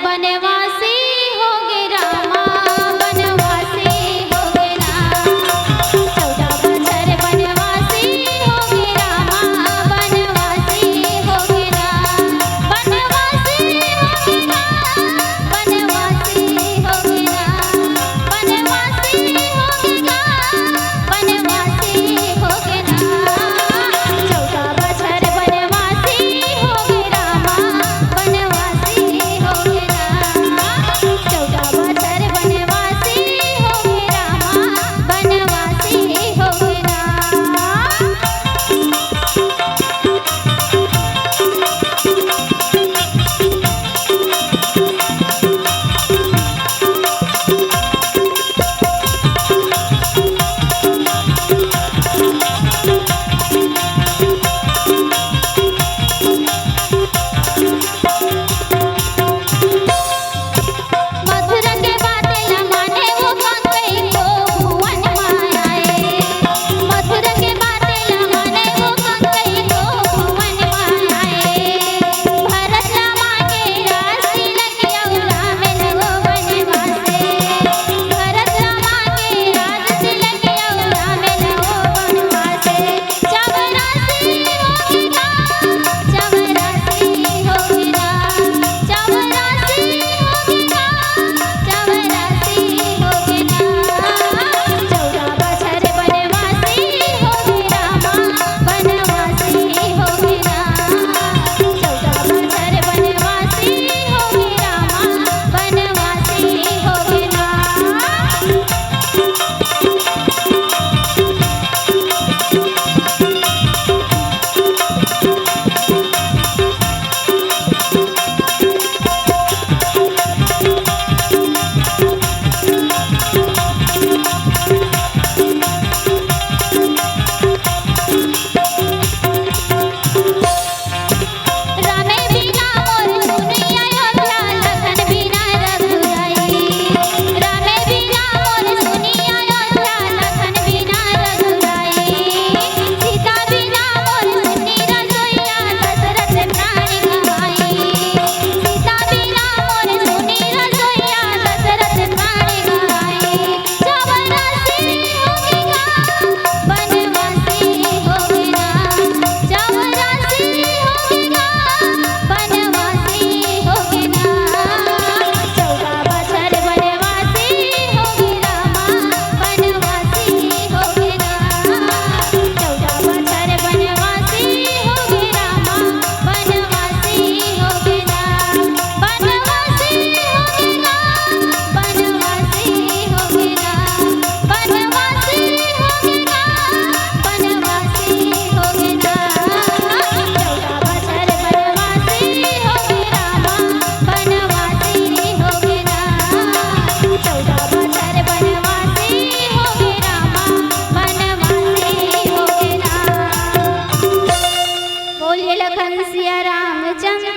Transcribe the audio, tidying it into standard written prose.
बनवासी हो गे रामा बनवासी हो गे ना 14 बछर बनवासी हो गे रामा बनवासी हो गे ना बनवासी हो गे ना बनवासी हो गे ना बनवासी हो गे ना बनवासी हो गे ना 14 बछर बनवासी हो गे रामा बनवासी हो गे ना 14 बछर बनवासी हो गे रामा बनवासी हो गे ना। मथुरा के बातें न माने वो कंकई को भुवन मायाए मथुरा के बातें न माने वो कंकई को भुवन मायाए भरत रामा के राज तिलक यौरा में लगो बनवासे भरत रामा के राज तिलक यौरा में लगो बनवासे चवरासी हो गे ना चवरासी हो गे ना चवरासी हो गे ना चवरासी हो गे ना 14 बछर बनवासी हो गे रामा बनवासी हो गे ना 14 बछर बनवासी हो गे रामा बनवासी हो गे ना। रामे बिना मोर सुनी अयोध्या लखन बिना रघुराई रामे बिना मोर सुनी अयोध्या लखन बिना रघुराई सीता बिना मोर सुनी रसोईया दशरथ प्राण गवाई सीता बिना मोर सुनी रसोईया दशरथ प्राण गवाई चवरासी हो गे ना बनवासी हो गे ना चवरासी हो गे ना बनवासी हो गे ना 14 बछर बनवासी हो गे रामा बनवासी हो गे ना 14 बछर बनवासी हो गे रामा बनवासी हो गे ना बनवासी हो गे ना बनवासी हो गे ना बनवासी हो गे ना बनवासी हो गे ना 14 बछर बनवासी हो गे रामा बनवासी हो गे ना 14 बछर बनवासी हो गे रामा बनवासी हो गे ना। बोलिए लखन सिया रामचंद्र